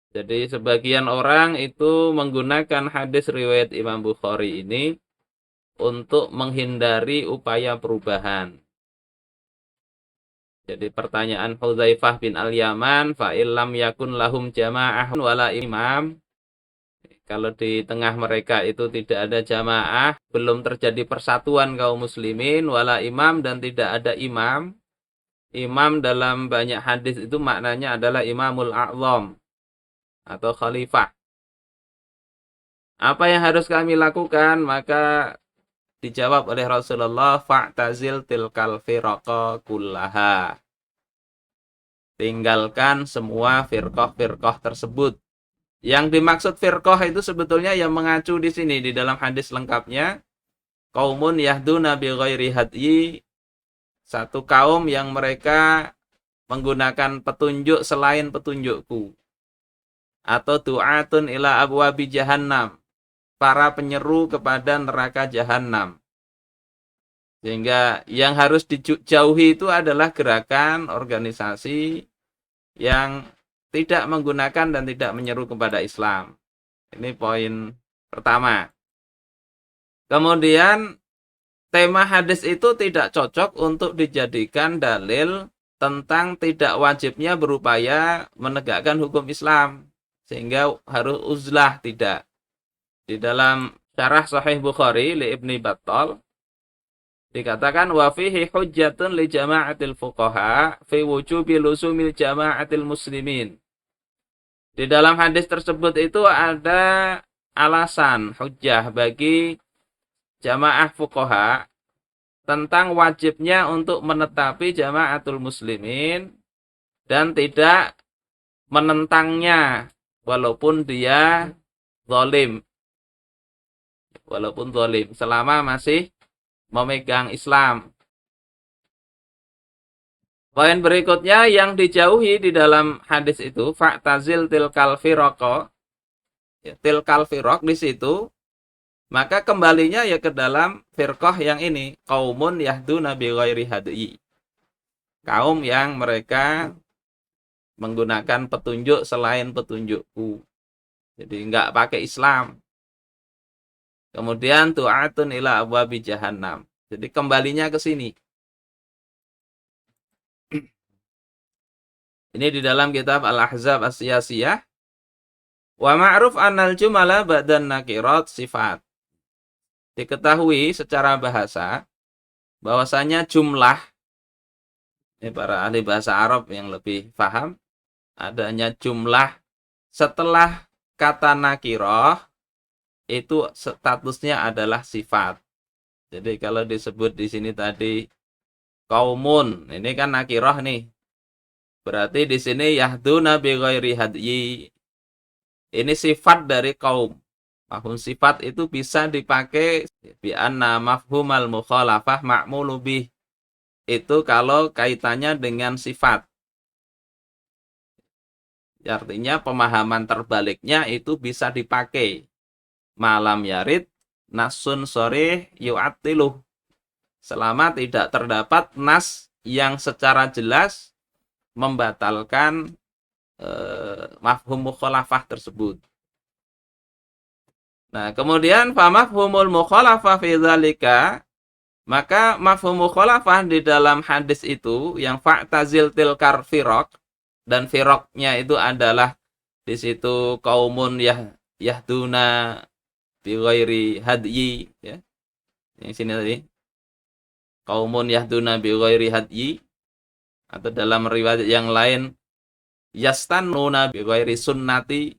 Jadi sebagian orang itu menggunakan hadis riwayat Imam Bukhari ini untuk menghindari upaya perubahan. Jadi pertanyaan Hudzaifah bin Al-Yaman, fa illam yakun lahum jama'ah wala imam. Kalau di tengah mereka itu tidak ada jamaah, belum terjadi persatuan kaum muslimin, wala imam dan tidak ada imam. Imam dalam banyak hadis itu maknanya adalah imamul a'zam atau khalifah. Apa yang harus kami lakukan? Maka dijawab oleh Rasulullah, fa'tazil tilkal firqa kullaha. Tinggalkan semua firqah-firqah tersebut. Yang dimaksud firqah itu sebetulnya yang mengacu di sini di dalam hadis lengkapnya, qaumun yahduna bi ghairi hadyi, satu kaum yang mereka menggunakan petunjuk selain petunjukku. Atau du'atun ila abwabi jahannam, para penyeru kepada neraka jahanam. Sehingga yang harus dijauhi itu adalah gerakan organisasi yang tidak menggunakan dan tidak menyeru kepada Islam. Ini poin pertama. Kemudian tema hadis itu tidak cocok untuk dijadikan dalil tentang tidak wajibnya berupaya menegakkan hukum Islam. Sehingga harus uzlah, tidak. Di dalam syarah Sahih Bukhari li Ibni Battal dikatakan wa fihi hujjatun li jama'atil fuqaha fi wujubi lusumil jama'atil muslimin. Di dalam hadis tersebut itu ada alasan hujjah bagi jamaah fuqaha tentang wajibnya untuk menetapi jama'atul muslimin dan tidak menentangnya walaupun dia zalim. Walaupun zalim selama masih memegang Islam. Poin berikutnya yang dijauhi di dalam hadis itu, fa'tazil tilkal firqa, ya, tilkal firq di situ, maka kembalinya ya ke dalam firqah yang ini, qaumun yahduna bi ghairi hadyi. Kaum yang mereka menggunakan petunjuk selain petunjukku. Jadi enggak pakai Islam. Kemudian tu'atun ila abwabi jahannam. Jadi kembalinya ke sini. Ini di dalam kitab Al-Ahzab As-Siyasiyah. Wa ma'ruf annal jumala ba'dan nakirat sifat. Diketahui secara bahasa bahwasanya jumlah, ini para ahli bahasa Arab yang lebih paham, adanya jumlah setelah kata nakiroh itu statusnya adalah sifat. Jadi kalau disebut di sini tadi kaumun, ini kan nakiroh nih. Berarti di sini yahduna bi ghairi hadyi. Ini sifat dari kaum. Mafhum sifat itu bisa dipakai bi anna mafhumal mukhalafah ma'mulu bih. Itu kalau kaitannya dengan sifat. Artinya pemahaman terbaliknya itu bisa dipakai. Malam yarid nasun sorih yu'attiluh. Selama tidak terdapat nas yang secara jelas membatalkan mafhum mukhalafah tersebut. Nah, kemudian fa mafhumul mukhalafah fi dzalika, maka mafhum mukhalafah di dalam hadis itu yang fa'tazil tilkar firaq, dan firaqnya itu adalah di situ kaumun yahduna bi ghairi hadyi, ya. Yang sini tadi kaumun yahduna bi ghairi hadyi, atau dalam riwayat yang lain yastannuna bi ghairi sunnati.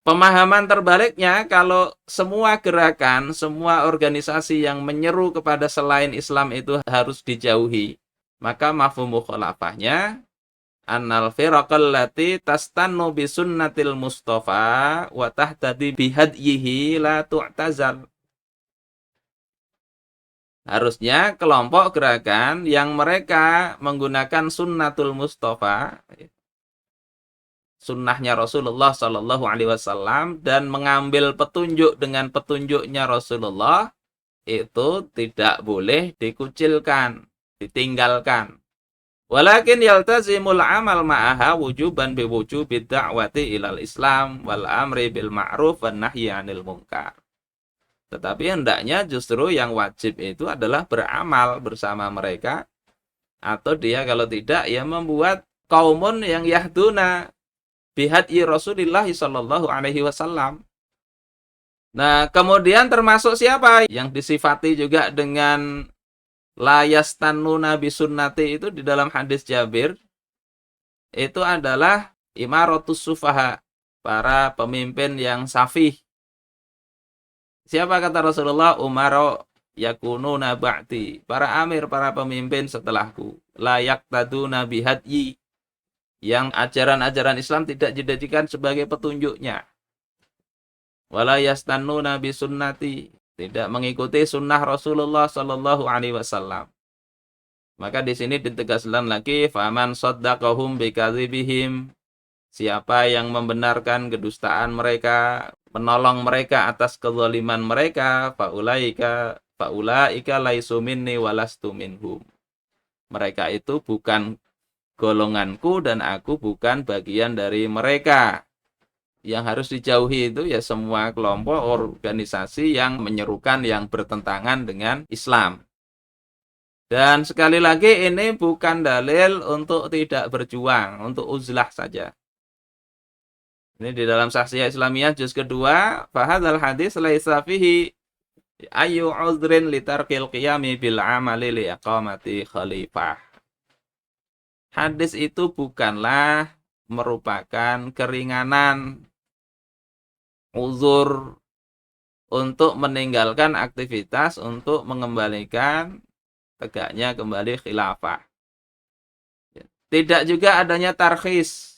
Pemahaman terbaliknya, kalau semua gerakan, semua organisasi yang menyeru kepada selain Islam itu harus dijauhi, maka mafhum mukhalafahnya annal firaqal lati tastannu bi sunnatil mustafa wa tahtadi bi hadyihi la tu'tazal. Harusnya kelompok gerakan yang mereka menggunakan sunnatul mustafa, sunnahnya Rasulullah Shallallahu Alaihi Wasallam, dan mengambil petunjuk dengan petunjuknya Rasulullah, itu tidak boleh dikucilkan, ditinggalkan. Walakin yaltazimul amal ma'aha wujuban biwujubid da'wati ilal Islam wal amri bil ma'ruf wan nahyi 'anil munkar. Tetapi hendaknya justru yang wajib itu adalah beramal bersama mereka, atau dia kalau tidak ya membuat kaumun yang yahduna bihadyi Rasulillah sallallahu alaihi wasallam. Nah, kemudian termasuk siapa yang disifati juga dengan la yastannuna bisunnati itu di dalam hadis Jabir, itu adalah imaratus sufaha, para pemimpin yang safih. Siapa kata Rasulullah? Umaro yakununa ba'di, para amir, para pemimpin setelahku, layak taduna bihadyi, yang ajaran-ajaran Islam tidak dijadikan sebagai petunjuknya. Wala yastannuna bisunnati, tidak mengikuti sunnah Rasulullah sallallahu alaihi wasallam. Maka di sini ditegaskan lagi, faman saddaqahum bikadzibihim, siapa yang membenarkan kedustaan mereka, menolong mereka atas kezaliman mereka, faulaika laisu minni walastu minhum. Mereka itu bukan golonganku dan aku bukan bagian dari mereka. Yang harus dijauhi itu ya semua kelompok organisasi yang menyerukan, yang bertentangan dengan Islam. Dan sekali lagi ini bukan dalil untuk tidak berjuang, untuk uzlah saja. Ini di dalam Sahsiyah Islamiyah juz kedua, fahadzal hadis laisa fihi ayu uzrin litarkil qiyami bil amali li iqamati khalifah. Hadis itu bukanlah merupakan keringanan uzur untuk meninggalkan aktivitas untuk mengembalikan tegaknya kembali khilafah. Tidak juga adanya tarkhis.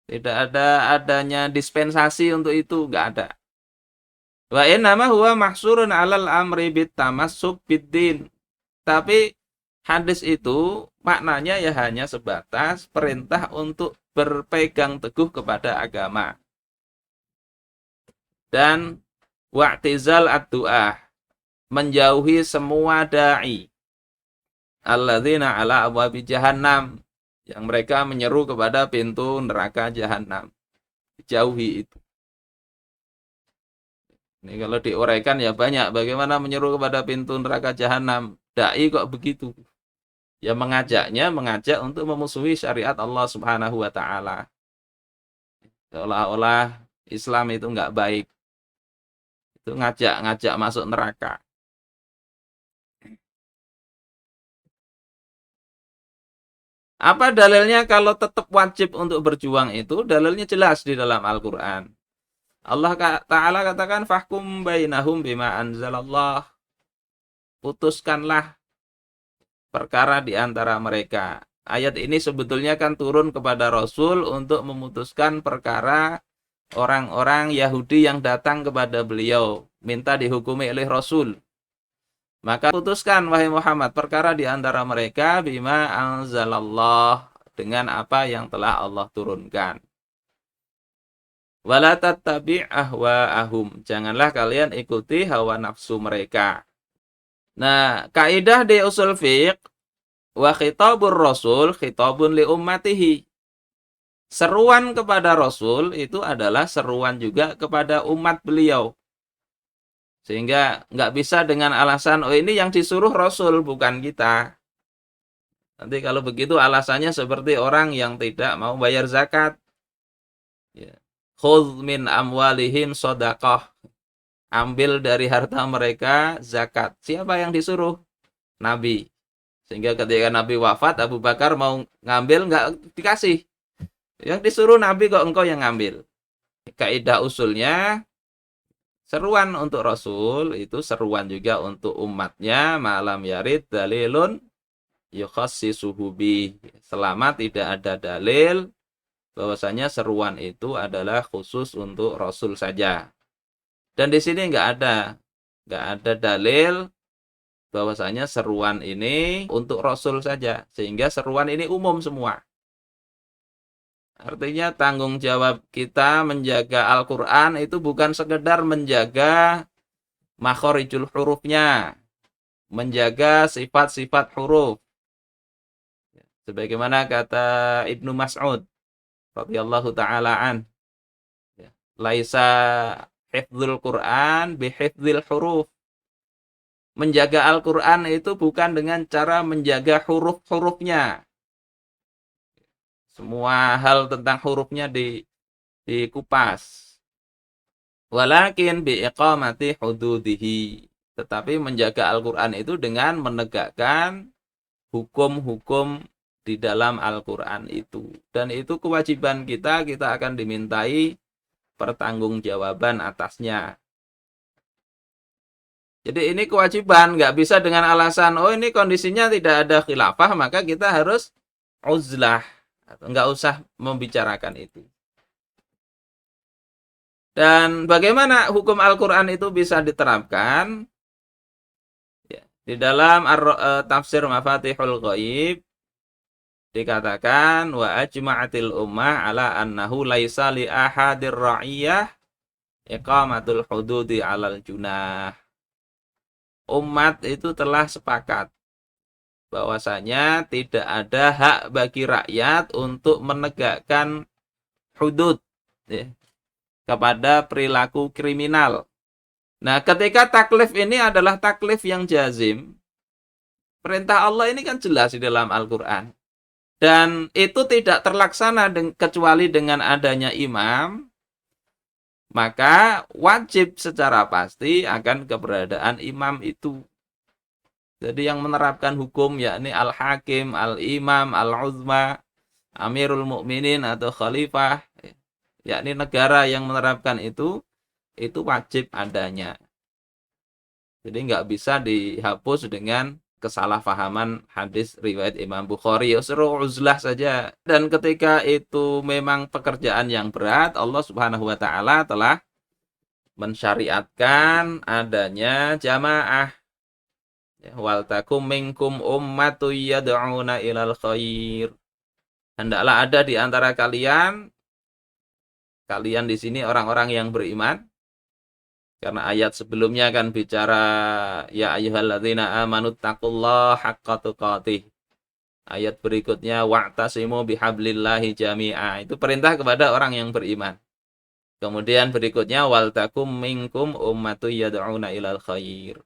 Tidak ada adanya dispensasi untuk itu, enggak ada. Wa innama huwa mahsurun 'alal amri bit tamassuk biddin. Tapi hadis itu maknanya ya hanya sebatas perintah untuk berpegang teguh kepada agama. Dan wa'tizal ad-du'ah, menjauhi semua da'i alladzina ala abwabi jahannam, yang mereka menyeru kepada pintu neraka jahannam. Jauhi itu. Ini kalau diuraikan ya banyak, bagaimana menyeru kepada pintu neraka jahannam. Dai kok begitu? Ya mengajak untuk memusuhi syariat Allah Subhanahu wa taala. Seolah-olah Islam itu enggak baik. Itu ngajak masuk neraka. Apa dalilnya kalau tetap wajib untuk berjuang itu? Dalilnya jelas di dalam Al-Quran. Allah Ta'ala katakan, fahkum bainahum bima anzalallah. Putuskanlah perkara di antara mereka. Ayat ini sebetulnya kan turun kepada Rasul untuk memutuskan perkara orang-orang Yahudi yang datang kepada beliau, minta dihukumi oleh Rasul. Maka putuskan wahai Muhammad perkara di antara mereka bima anzalallah, dengan apa yang telah Allah turunkan. Wala tattabi' ahwa'ahum, janganlah kalian ikuti hawa nafsu mereka. Nah, kaidah di usul fiqh, wa khitabur rasul khitabun li ummatihi. Seruan kepada Rasul itu adalah seruan juga kepada umat beliau. Sehingga nggak bisa dengan alasan, oh ini yang disuruh Rasul, bukan kita. Nanti kalau begitu alasannya seperti orang yang tidak mau bayar zakat. Khudz min amwalihim shadaqah. Ambil dari harta mereka zakat. Siapa yang disuruh? Nabi. Sehingga ketika Nabi wafat, Abu Bakar mau ngambil, nggak dikasih. Yang disuruh Nabi kok engkau yang ngambil. Kaidah usulnya, seruan untuk Rasul itu seruan juga untuk umatnya, malam yarid dalilun yukhassisuhu bi. Selama tidak ada dalil bahwasanya seruan itu adalah khusus untuk Rasul saja. Dan di sini nggak ada dalil bahwasanya seruan ini untuk Rasul saja, sehingga seruan ini umum semua. Artinya tanggung jawab kita menjaga Al-Quran itu bukan sekedar menjaga makhorijul hurufnya, menjaga sifat-sifat huruf. Sebagaimana kata Ibnu Mas'ud radhiyallahu taala an, ya, laisa hifdzul Quran bihifdzil huruf. Menjaga Al-Qur'an itu bukan dengan cara menjaga huruf-hurufnya. Semua hal tentang hurufnya dikupas. Walakin biiqamati hududihi. Tetapi menjaga Al-Qur'an itu dengan menegakkan hukum-hukum di dalam Al-Qur'an itu. Dan itu kewajiban kita akan dimintai pertanggungjawaban atasnya. Jadi ini kewajiban, nggak bisa dengan alasan, oh ini kondisinya tidak ada khilafah, maka kita harus uzlah. Nggak usah membicarakan itu. Dan bagaimana hukum Al-Quran itu bisa diterapkan? Ya, di dalam tafsir Mafatihul Ghaib dikatakan wa ajma'atil ummah ala annahu laisa li ahadir ra'iyah iqamatul hududi 'alal junah. Umat itu telah sepakat bahwasanya tidak ada hak bagi rakyat untuk menegakkan hudud, ya, kepada perilaku kriminal. Nah, ketika taklif ini adalah taklif yang jazim, perintah Allah ini kan jelas di dalam Al-Quran. Dan itu tidak terlaksana kecuali dengan adanya imam, maka wajib secara pasti akan keberadaan imam itu. Jadi yang menerapkan hukum yakni al-hakim, al-imam, al-uzma, amirul mukminin atau khalifah, yakni negara yang menerapkan itu wajib adanya. Jadi nggak bisa dihapus dengan kesalahpahaman hadis riwayat Imam Bukhari. Suruh uzlah saja. Dan ketika itu memang pekerjaan yang berat, Allah Subhanahu wa taala telah mensyariatkan adanya jamaah. Wal takum minkum ummatu yad'una ilal khair. Hendaklah ada di antara kalian di sini orang-orang yang beriman. Karena ayat sebelumnya kan bicara ya ayyuhalladzina amanu taqullaha haqqa tuqatih. Ayat berikutnya wa'tasimu bihablillahi jami'a. Itu perintah kepada orang yang beriman. Kemudian berikutnya wal takum minkum ummatu yad'una ilal khair.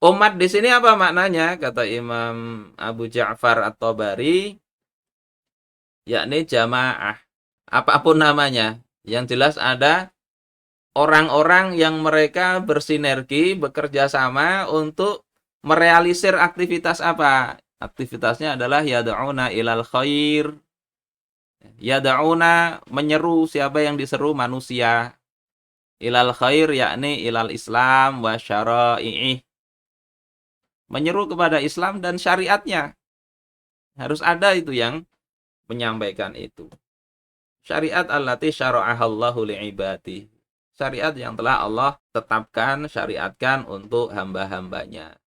Umat di sini apa maknanya? Kata Imam Abu Ja'far At-Tabari, yakni jamaah. Apapun namanya, yang jelas ada orang-orang yang mereka bersinergi, bekerja sama untuk merealisir aktivitas apa? Aktivitasnya adalah yad'una ilal khair. Yad'una menyeru, siapa yang diseru? Manusia. Ilal khair yakni ilal Islam wa syara'i'ih. Menyeru kepada Islam dan syariatnya. Harus ada itu yang menyampaikan itu. Syariat allati syara'ahallahu li'ibadi. Syariat yang telah Allah tetapkan, syariatkan untuk hamba-hambanya.